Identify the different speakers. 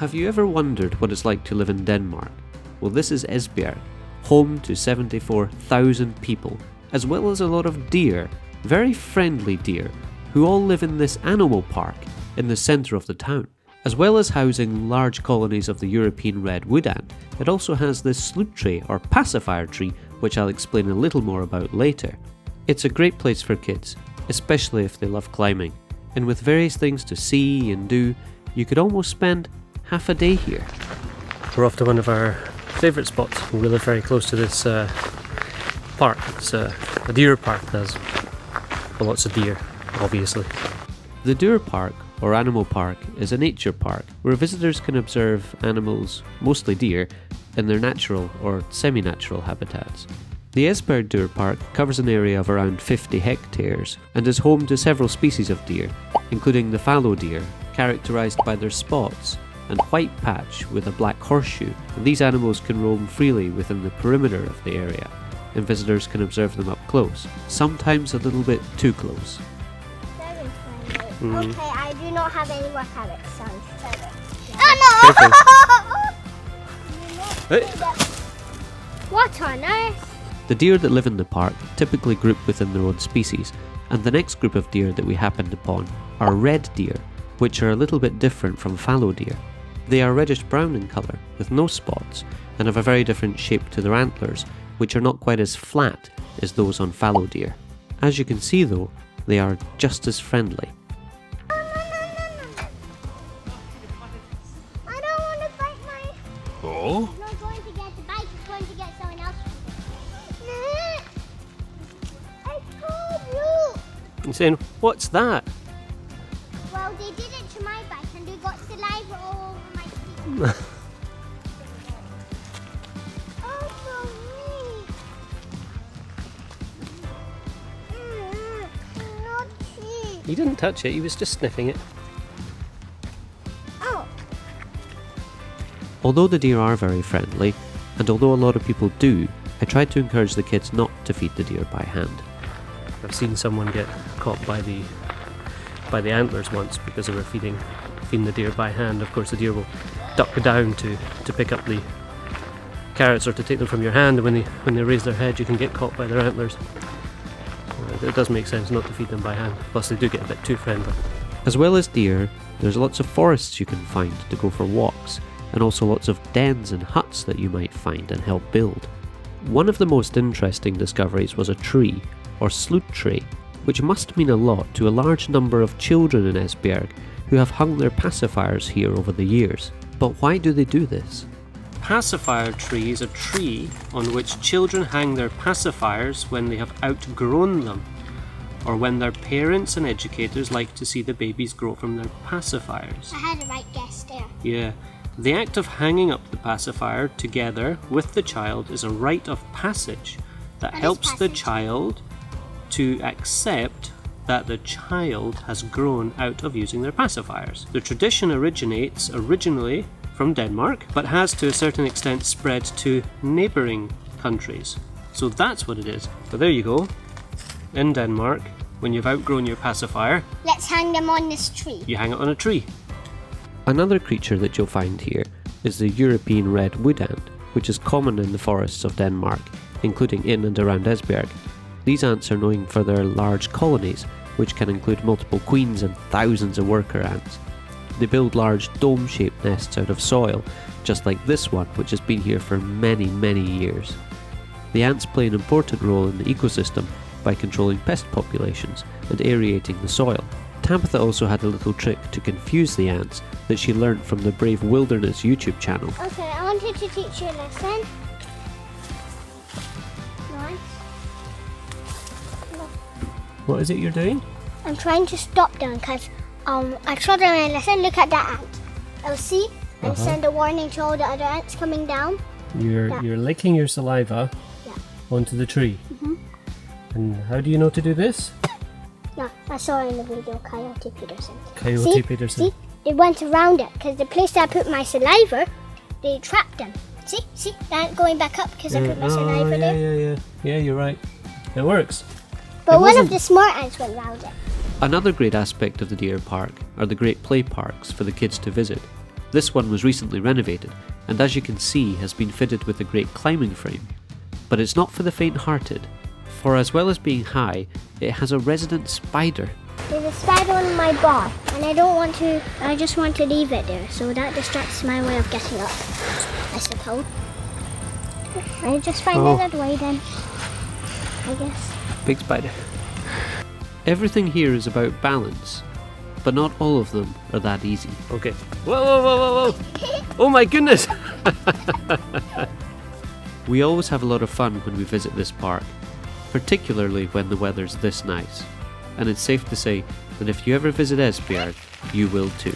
Speaker 1: Have you ever wondered what it's like to live in Denmark? Well, this is Esbjerg, home to 74,000 people, as well as a lot of deer, very friendly deer, who all live in this animal park in the centre of the town. As well as housing large colonies of the European red wood ant, it also has this suttetræ or pacifier tree, which I'll explain a little more about later. It's a great place for kids, especially if they love climbing, and with various things to see and do, you could almost spend half a day here.
Speaker 2: We're off to one of our favourite spots. We live very close to this park. It's a deer park that has lots of deer, obviously.
Speaker 1: The Deer Park, or Animal Park, is a nature park where visitors can observe animals, mostly deer, in their natural or semi-natural habitats. The Esbjerg Deer Park covers an area of around 50 hectares and is home to several species of deer, including the fallow deer, characterised by their spots, and white patch with a black horseshoe. And these animals can roam freely within the perimeter of the area, and visitors can observe them up close, sometimes a little bit too close.
Speaker 3: Okay, I do not have any work habits, so I'm sorry. Oh no! What on earth?
Speaker 1: The deer that live in the park typically group within their own species, and the next group of deer that we happened upon are red deer, which are a little bit different from fallow deer. They are reddish brown in colour, with no spots, and have a very different shape to their antlers, which are not quite as flat as those on fallow deer. As you can see though, they are just as friendly.
Speaker 3: It's not going to get the bike, it's going to get someone else. I told you!
Speaker 2: You're saying, what's that?
Speaker 3: Well, they did it to my bike and they got saliva all over my feet. Oh, for me. Naughty.
Speaker 2: He didn't touch it, he was just sniffing it.
Speaker 3: Oh.
Speaker 1: Although the deer are very friendly, and although a lot of people do, I tried to encourage the kids not to feed the deer by hand.
Speaker 2: I've seen someone get caught by the antlers once because they were feeding the deer by hand. Of course, the deer will duck down to pick up the carrots or to take them from your hand, and when they raise their head, you can get caught by their antlers. It does make sense not to feed them by hand. Plus, they do get a bit too friendly.
Speaker 1: As well as deer, there's lots of forests you can find to go for walks, and also lots of dens and huts that you might find and help build. One of the most interesting discoveries was a tree, or suttetræ, which must mean a lot to a large number of children in Esbjerg who have hung their pacifiers here over the years. But why do they do this?
Speaker 2: Pacifier tree is a tree on which children hang their pacifiers when they have outgrown them, or when their parents and educators like to see the babies grow from their pacifiers.
Speaker 3: I had a right guess there.
Speaker 2: Yeah. The act of hanging up the pacifier together with the child is a rite of passage that helps the child to accept that the child has grown out of using their pacifiers. The tradition originates originally from Denmark, but has to a certain extent spread to neighbouring countries. So that's what it is. So there you go. In Denmark, when you've outgrown your pacifier,
Speaker 3: let's hang them on this tree.
Speaker 2: You hang it on a tree.
Speaker 1: Another creature that you'll find here is the European red wood ant, which is common in the forests of Denmark, including in and around Esbjerg. These ants are known for their large colonies, which can include multiple queens and thousands of worker ants. They build large dome-shaped nests out of soil, just like this one, which has been here for many, many years. The ants play an important role in the ecosystem by controlling pest populations and aerating the soil. Tabitha also had a little trick to confuse the ants that she learned from the Brave Wilderness YouTube channel.
Speaker 3: Okay, I wanted to teach you a lesson.
Speaker 2: What is it you're doing?
Speaker 3: I'm trying to stop them because I showed them a lesson. Look at that ant. I'll see and send a warning to all the other ants coming down.
Speaker 2: You're licking your saliva onto the tree. And how do you know to do this?
Speaker 3: No, I saw in the video Coyote Peterson.
Speaker 2: Coyote Peterson.
Speaker 3: See? They went around it because the place I put my saliva, they trapped them. See? They aren't going back up because I put my saliva there.
Speaker 2: Yeah, you're right. It works.
Speaker 3: But one of the smart ants went around it.
Speaker 1: Another great aspect of the deer park are the great play parks for the kids to visit. This one was recently renovated, and as you can see has been fitted with a great climbing frame. But it's not for the faint-hearted, for as well as being high, it has a resident spider.
Speaker 3: There's a spider on my bar, and I just want to leave it there, so that distracts my way of getting up, I suppose. I'll just find another way then, I guess.
Speaker 1: Big spider. Everything here is about balance, but not all of them are that easy.
Speaker 2: Okay. Whoa, whoa, whoa, whoa, whoa! Oh my goodness!
Speaker 1: We always have a lot of fun when we visit this park, particularly when the weather's this nice. And it's safe to say that if you ever visit Esbjerg, you will too.